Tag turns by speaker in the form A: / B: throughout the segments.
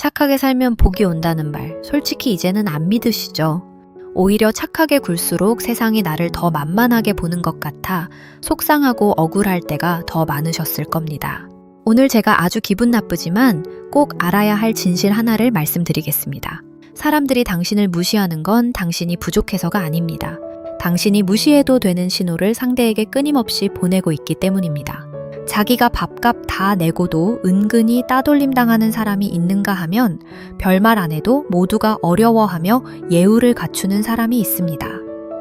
A: 착하게 살면 복이 온다는 말, 솔직히 이제는 안 믿으시죠? 오히려 착하게 굴수록 세상이 나를 더 만만하게 보는 것 같아 속상하고 억울할 때가 더 많으셨을 겁니다. 오늘 제가 아주 기분 나쁘지만 꼭 알아야 할 진실 하나를 말씀드리겠습니다. 사람들이 당신을 무시하는 건 당신이 부족해서가 아닙니다. 당신이 무시해도 되는 신호를 상대에게 끊임없이 보내고 있기 때문입니다. 자기가 밥값 다 내고도 은근히 따돌림 당하는 사람이 있는가 하면 별말 안 해도 모두가 어려워하며 예우를 갖추는 사람이 있습니다.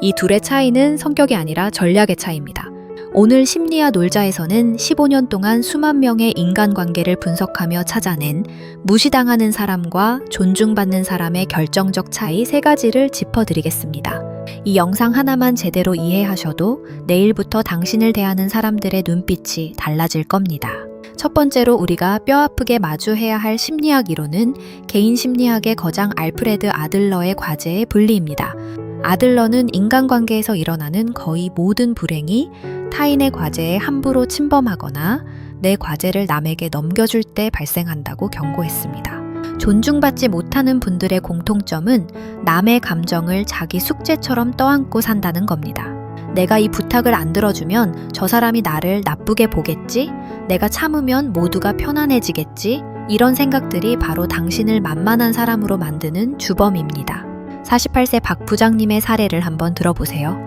A: 이 둘의 차이는 성격이 아니라 전략의 차이입니다. 오늘 심리학 놀자에서는 15년 동안 수만 명의 인간관계를 분석하며 찾아낸 무시당하는 사람과 존중받는 사람의 결정적 차이 3가지를 짚어드리겠습니다. 이 영상 하나만 제대로 이해하셔도 내일부터 당신을 대하는 사람들의 눈빛이 달라질 겁니다. 첫 번째로 우리가 뼈아프게 마주해야 할 심리학 이론은 개인 심리학의 거장 알프레드 아들러의 과제의 분리입니다. 아들러는 인간관계에서 일어나는 거의 모든 불행이 타인의 과제에 함부로 침범하거나 내 과제를 남에게 넘겨줄 때 발생한다고 경고했습니다. 존중받지 못하는 분들의 공통점은 남의 감정을 자기 숙제처럼 떠안고 산다는 겁니다. 내가 이 부탁을 안 들어주면 저 사람이 나를 나쁘게 보겠지? 내가 참으면 모두가 편안해지겠지? 이런 생각들이 바로 당신을 만만한 사람으로 만드는 주범입니다. 48세 박 부장님의 사례를 한번 들어보세요.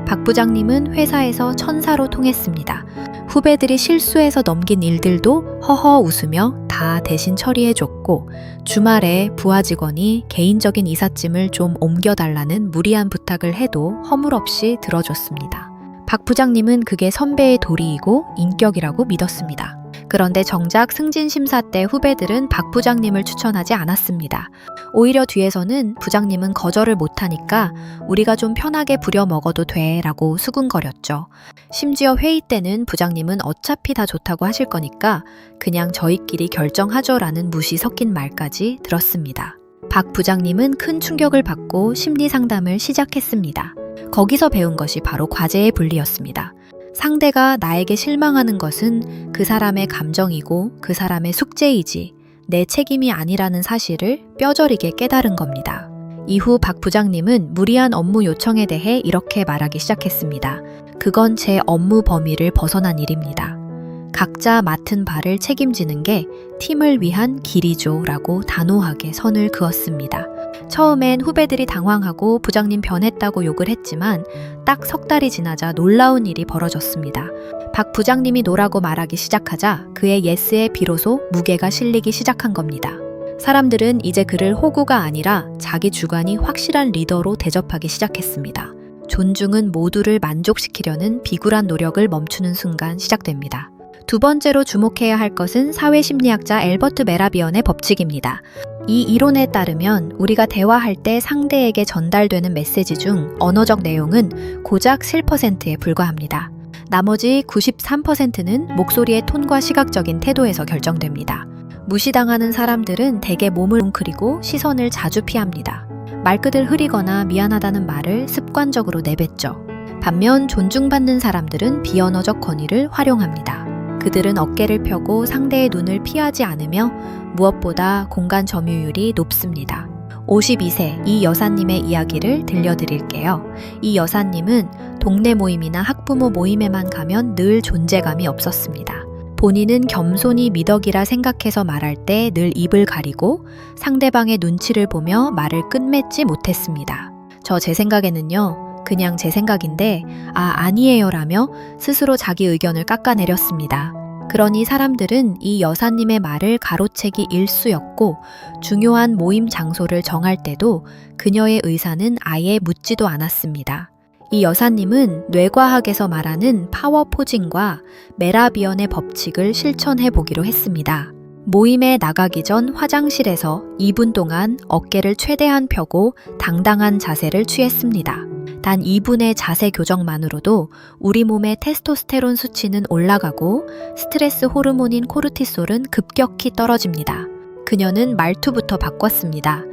A: 박 부장님은 회사에서 천사로 통했습니다. 후배들이 실수해서 넘긴 일들도 허허 웃으며 다 대신 처리해줬고 주말에 부하 직원이 개인적인 이삿짐을 좀 옮겨달라는 무리한 부탁을 해도 허물없이 들어줬습니다. 박 부장님은 그게 선배의 도리이고 인격이라고 믿었습니다. 그런데 정작 승진 심사 때 후배들은 박 부장님을 추천하지 않았습니다. 오히려 뒤에서는 부장님은 거절을 못하니까 우리가 좀 편하게 부려 먹어도 돼 라고 수군거렸죠. 심지어 회의 때는 부장님은 어차피 다 좋다고 하실 거니까 그냥 저희끼리 결정하죠 라는 무시 섞인 말까지 들었습니다. 박 부장님은 큰 충격을 받고 심리 상담을 시작했습니다. 거기서 배운 것이 바로 과제의 분리였습니다. 상대가 나에게 실망하는 것은 그 사람의 감정이고 그 사람의 숙제이지 내 책임이 아니라는 사실을 뼈저리게 깨달은 겁니다. 이후 박 부장님은 무리한 업무 요청에 대해 이렇게 말하기 시작했습니다. 그건 제 업무 범위를 벗어난 일입니다. 각자 맡은 바를 책임지는 게 팀을 위한 길이죠 라고 단호하게 선을 그었습니다. 처음엔 후배들이 당황하고 부장님 변했다고 욕을 했지만 딱 3달이 지나자 놀라운 일이 벌어졌습니다. 박 부장님이 노라고 말하기 시작하자 그의 예스에 비로소 무게가 실리기 시작한 겁니다. 사람들은 이제 그를 호구가 아니라 자기 주관이 확실한 리더로 대접하기 시작했습니다. 존중은 모두를 만족시키려는 비굴한 노력을 멈추는 순간 시작됩니다. 두 번째로 주목해야 할 것은 사회심리학자 엘버트 메라비언의 법칙입니다. 이 이론에 따르면 우리가 대화할 때 상대에게 전달되는 메시지 중 언어적 내용은 고작 7%에 불과합니다. 나머지 93%는 목소리의 톤과 시각적인 태도에서 결정됩니다. 무시당하는 사람들은 대개 몸을 웅크리고 시선을 자주 피합니다. 말끝을 흐리거나 미안하다는 말을 습관적으로 내뱉죠. 반면 존중받는 사람들은 비언어적 권위를 활용합니다. 그들은 어깨를 펴고 상대의 눈을 피하지 않으며 무엇보다 공간 점유율이 높습니다. 52세 이 여사님의 이야기를 들려드릴게요. 이 여사님은 동네 모임이나 학부모 모임에만 가면 늘 존재감이 없었습니다. 본인은 겸손히 미덕이라 생각해서 말할 때 늘 입을 가리고 상대방의 눈치를 보며 말을 끝맺지 못했습니다. 제 생각에는요. 그냥 제 생각인데 아니에요 라며 스스로 자기 의견을 깎아내렸습니다. 그러니 사람들은 이 여사님의 말을 가로채기 일쑤였고 중요한 모임 장소를 정할 때도 그녀의 의사는 아예 묻지도 않았습니다. 이 여사님은 뇌과학에서 말하는 파워 포징과 메라비언의 법칙을 실천해 보기로 했습니다. 모임에 나가기 전 화장실에서 2분 동안 어깨를 최대한 펴고 당당한 자세를 취했습니다. 단 2분의 자세 교정만으로도 우리 몸의 테스토스테론 수치는 올라가고 스트레스 호르몬인 코르티솔은 급격히 떨어집니다. 그녀는 말투부터 바꿨습니다.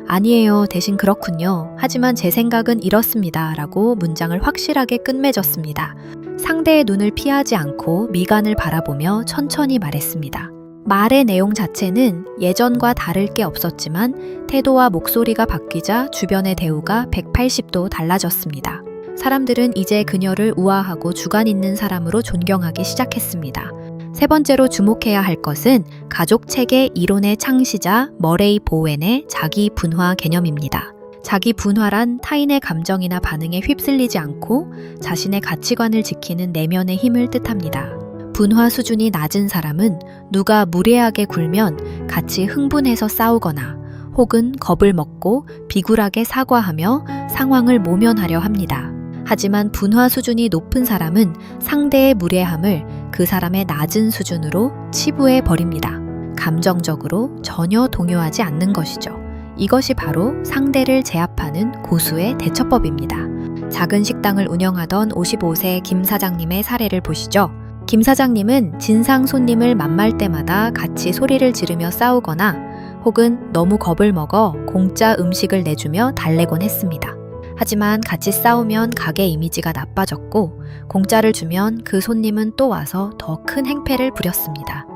A: 아니에요, 대신 그렇군요. 하지만 제 생각은 이렇습니다. 라고 문장을 확실하게 끝맺었습니다. 상대의 눈을 피하지 않고 미간을 바라보며 천천히 말했습니다. 말의 내용 자체는 예전과 다를 게 없었지만 태도와 목소리가 바뀌자 주변의 대우가 180도 달라졌습니다. 사람들은 이제 그녀를 우아하고 주관 있는 사람으로 존경하기 시작했습니다. 세 번째로 주목해야 할 것은 가족 체계 이론의 창시자 머레이 보웬의 자기 분화 개념입니다. 자기 분화란 타인의 감정이나 반응에 휩쓸리지 않고 자신의 가치관을 지키는 내면의 힘을 뜻합니다. 분화 수준이 낮은 사람은 누가 무례하게 굴면 같이 흥분해서 싸우거나 혹은 겁을 먹고 비굴하게 사과하며 상황을 모면하려 합니다. 하지만 분화 수준이 높은 사람은 상대의 무례함을 그 사람의 낮은 수준으로 치부해 버립니다. 감정적으로 전혀 동요하지 않는 것이죠. 이것이 바로 상대를 제압하는 고수의 대처법입니다. 작은 식당을 운영하던 55세 김 사장님의 사례를 보시죠. 김 사장님은 진상 손님을 만날 때마다 같이 소리를 지르며 싸우거나 혹은 너무 겁을 먹어 공짜 음식을 내주며 달래곤 했습니다. 하지만 같이 싸우면 가게 이미지가 나빠졌고 공짜를 주면 그 손님은 또 와서 더 큰 행패를 부렸습니다.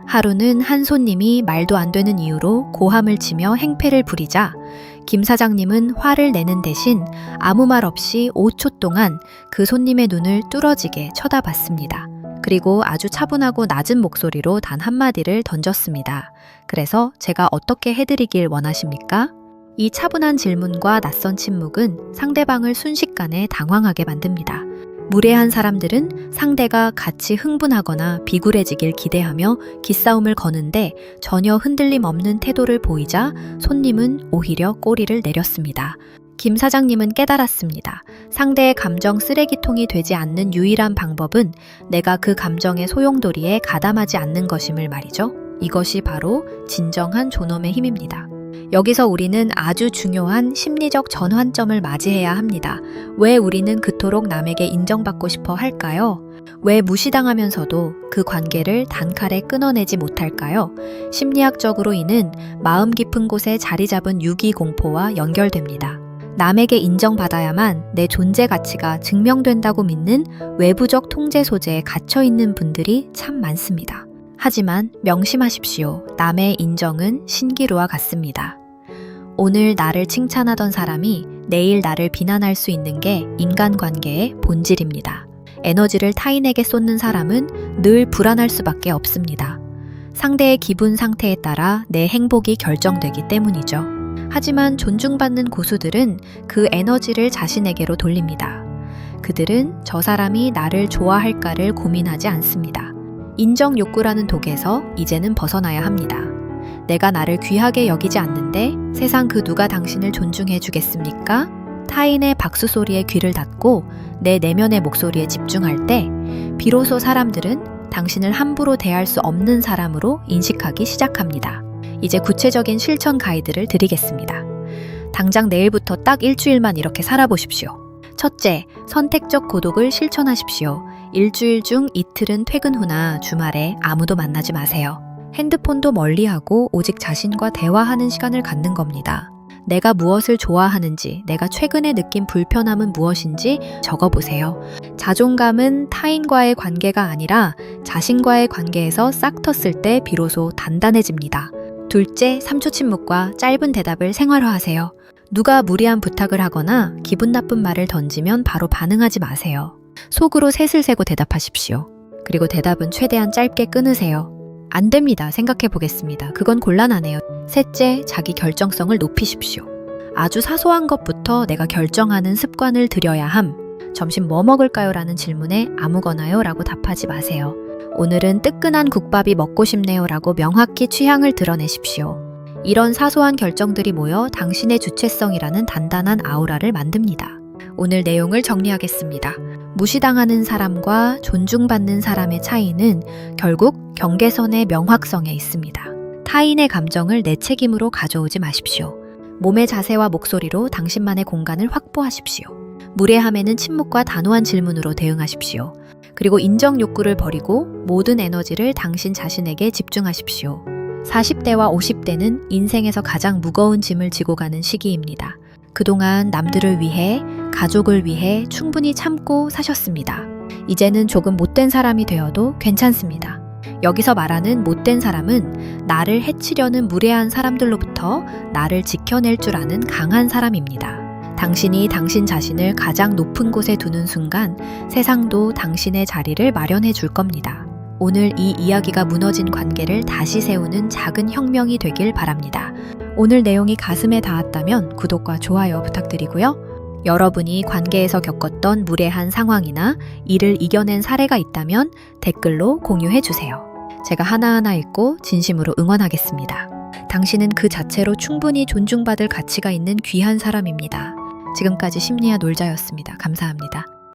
A: 하루는 한 손님이 말도 안 되는 이유로 고함을 치며 행패를 부리자 김 사장님은 화를 내는 대신 아무 말 없이 5초 동안 그 손님의 눈을 뚫어지게 쳐다봤습니다. 그리고 아주 차분하고 낮은 목소리로 단 한마디를 던졌습니다. 그래서 제가 어떻게 해드리길 원하십니까? 이 차분한 질문과 낯선 침묵은 상대방을 순식간에 당황하게 만듭니다. 무례한 사람들은 상대가 같이 흥분하거나 비굴해지길 기대하며 기싸움을 거는데 전혀 흔들림 없는 태도를 보이자 손님은 오히려 꼬리를 내렸습니다. 김 사장님은 깨달았습니다. 상대의 감정 쓰레기통이 되지 않는 유일한 방법은 내가 그 감정의 소용돌이에 가담하지 않는 것임을 말이죠. 이것이 바로 진정한 존엄의 힘입니다. 여기서 우리는 아주 중요한 심리적 전환점을 맞이해야 합니다. 왜 우리는 그토록 남에게 인정받고 싶어 할까요? 왜 무시당하면서도 그 관계를 단칼에 끊어내지 못할까요? 심리학적으로 이는 마음 깊은 곳에 자리 잡은 유기공포와 연결됩니다. 남에게 인정받아야만 내 존재 가치가 증명된다고 믿는 외부적 통제 소재에 갇혀 있는 분들이 참 많습니다. 하지만 명심하십시오. 남의 인정은 신기루와 같습니다. 오늘 나를 칭찬하던 사람이 내일 나를 비난할 수 있는 게 인간관계의 본질입니다. 에너지를 타인에게 쏟는 사람은 늘 불안할 수밖에 없습니다. 상대의 기분 상태에 따라 내 행복이 결정되기 때문이죠. 하지만 존중받는 고수들은 그 에너지를 자신에게로 돌립니다. 그들은 저 사람이 나를 좋아할까를 고민하지 않습니다. 인정 욕구라는 독에서 이제는 벗어나야 합니다. 내가 나를 귀하게 여기지 않는데 세상 그 누가 당신을 존중해 주겠습니까? 타인의 박수 소리에 귀를 닫고 내 내면의 목소리에 집중할 때 비로소 사람들은 당신을 함부로 대할 수 없는 사람으로 인식하기 시작합니다. 이제 구체적인 실천 가이드를 드리겠습니다. 당장 내일부터 딱 일주일만 이렇게 살아보십시오. 첫째, 선택적 고독을 실천하십시오. 일주일 중 이틀은 퇴근 후나 주말에 아무도 만나지 마세요. 핸드폰도 멀리하고 오직 자신과 대화하는 시간을 갖는 겁니다. 내가 무엇을 좋아하는지, 내가 최근에 느낀 불편함은 무엇인지 적어보세요. 자존감은 타인과의 관계가 아니라 자신과의 관계에서 싹 텄을 때 비로소 단단해집니다. 둘째, 3초 침묵과 짧은 대답을 생활화하세요. 누가 무리한 부탁을 하거나 기분 나쁜 말을 던지면 바로 반응하지 마세요. 속으로 셋을 세고 대답하십시오. 그리고 대답은 최대한 짧게 끊으세요. 안 됩니다. 생각해 보겠습니다. 그건 곤란하네요. 셋째, 자기 결정성을 높이십시오. 아주 사소한 것부터 내가 결정하는 습관을 들여야 함. 점심 뭐 먹을까요? 라는 질문에 아무거나요? 라고 답하지 마세요. 오늘은 뜨끈한 국밥이 먹고 싶네요. 라고 명확히 취향을 드러내십시오. 이런 사소한 결정들이 모여 당신의 주체성이라는 단단한 아우라를 만듭니다. 오늘 내용을 정리하겠습니다. 무시당하는 사람과 존중받는 사람의 차이는 결국 경계선의 명확성에 있습니다. 타인의 감정을 내 책임으로 가져오지 마십시오. 몸의 자세와 목소리로 당신만의 공간을 확보하십시오. 무례함에는 침묵과 단호한 질문으로 대응하십시오. 그리고 인정 욕구를 버리고 모든 에너지를 당신 자신에게 집중하십시오. 40대와 50대는 인생에서 가장 무거운 짐을 지고 가는 시기입니다. 그동안 남들을 위해, 가족을 위해 충분히 참고 사셨습니다. 이제는 조금 못된 사람이 되어도 괜찮습니다. 여기서 말하는 못된 사람은 나를 해치려는 무례한 사람들로부터 나를 지켜낼 줄 아는 강한 사람입니다. 당신이 당신 자신을 가장 높은 곳에 두는 순간 세상도 당신의 자리를 마련해 줄 겁니다. 오늘 이 이야기가 무너진 관계를 다시 세우는 작은 혁명이 되길 바랍니다. 오늘 내용이 가슴에 닿았다면 구독과 좋아요 부탁드리고요. 여러분이 관계에서 겪었던 무례한 상황이나 이를 이겨낸 사례가 있다면 댓글로 공유해 주세요. 제가 하나하나 읽고 진심으로 응원하겠습니다. 당신은 그 자체로 충분히 존중받을 가치가 있는 귀한 사람입니다. 지금까지 심리아 놀자였습니다. 감사합니다.